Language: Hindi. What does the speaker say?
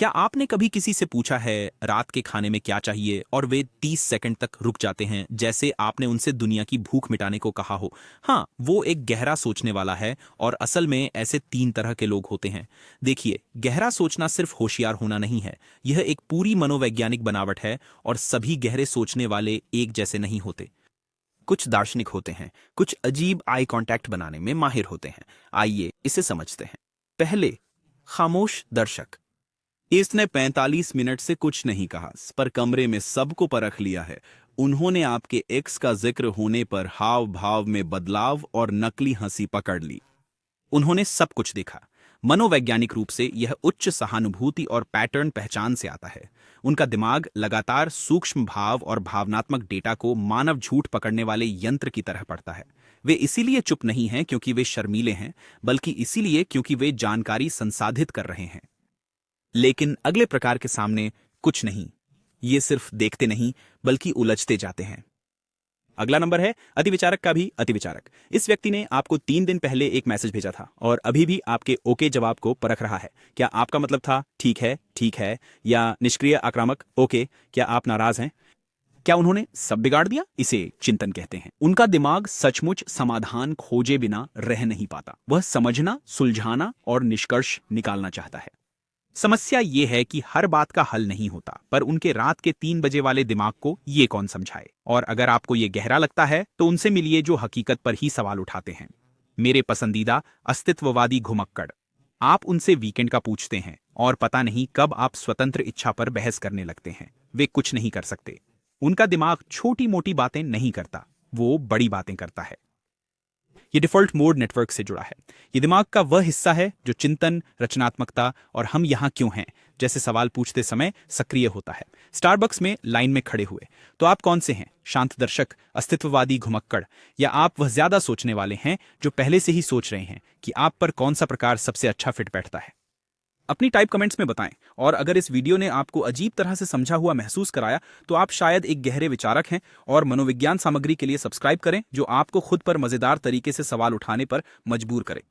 क्या आपने कभी किसी से पूछा है रात के खाने में क्या चाहिए और वे 30 सेकंड तक रुक जाते हैं, जैसे आपने उनसे दुनिया की भूख मिटाने को कहा हो। हाँ, वो एक गहरा सोचने वाला है और असल में ऐसे 3 तरह के लोग होते हैं। देखिए, गहरा सोचना सिर्फ होशियार होना नहीं है, यह एक पूरी मनोवैज्ञानिक बनावट है और सभी गहरे सोचने वाले एक जैसे नहीं होते। कुछ दार्शनिक होते हैं, कुछ अजीब आई कांटेक्ट बनाने में माहिर होते हैं। आइए इसे समझते हैं। पहले, खामोश दर्शक। इसने 45 मिनट से कुछ नहीं कहा, पर कमरे में सबको परख लिया है। उन्होंने आपके एक्स का जिक्र होने पर हाव भाव में बदलाव और नकली हंसी पकड़ ली। उन्होंने सब कुछ देखा। मनोवैज्ञानिक रूप से यह उच्च सहानुभूति और पैटर्न पहचान से आता है। उनका दिमाग लगातार सूक्ष्म भाव और भावनात्मक डेटा को मानव झूठ पकड़ने वाले यंत्र की तरह पढ़ता है। वे इसीलिए चुप नहीं हैं क्योंकि वे शर्मीले हैं, बल्कि इसीलिए क्योंकि वे जानकारी संसाधित कर रहे हैं। लेकिन अगले प्रकार के सामने कुछ नहीं। ये सिर्फ देखते नहीं, बल्कि उलझते जाते हैं। अगला नंबर है अतिविचारक का भी अतिविचारक। इस व्यक्ति ने आपको 3 दिन पहले एक मैसेज भेजा था और अभी भी आपके ओके जवाब को परख रहा है। क्या आपका मतलब था ठीक है, या निष्क्रिय आक्रामक ओके, क्या आप नाराज हैं? क्या उन्होंने सब बिगाड़ दिया? इसे चिंतन कहते हैं। उनका दिमाग सचमुच समाधान खोजे बिना रह नहीं पाता। वह समझना, सुलझाना और निष्कर्ष निकालना चाहता है। समस्या ये है कि हर बात का हल नहीं होता, पर उनके रात के 3 बजे वाले दिमाग को ये कौन समझाए। और अगर आपको ये गहरा लगता है तो उनसे मिलिए जो हकीकत पर ही सवाल उठाते हैं। मेरे पसंदीदा अस्तित्ववादी घुमक्कड़। आप उनसे वीकेंड का पूछते हैं और पता नहीं कब आप स्वतंत्र इच्छा पर बहस करने लगते हैं। वे कुछ नहीं कर सकते। उनका दिमाग छोटी मोटी बातें नहीं करता, वो बड़ी बातें करता है। ये डिफॉल्ट मोड नेटवर्क से जुड़ा है। ये दिमाग का वह हिस्सा है जो चिंतन, रचनात्मकता और हम यहाँ क्यों हैं जैसे सवाल पूछते समय सक्रिय होता है। स्टारबक्स में लाइन में खड़े हुए तो आप कौन से हैं? शांत दर्शक, अस्तित्ववादी घुमक्कड़, या आप वह ज्यादा सोचने वाले हैं जो पहले से ही सोच रहे हैं कि आप पर कौन सा प्रकार सबसे अच्छा फिट बैठता है? अपनी टाइप कमेंट्स में बताएं। और अगर इस वीडियो ने आपको अजीब तरह से समझा हुआ महसूस कराया तो आप शायद एक गहरे विचारक हैं। और मनोविज्ञान सामग्री के लिए सब्सक्राइब करें जो आपको खुद पर मजेदार तरीके से सवाल उठाने पर मजबूर करे।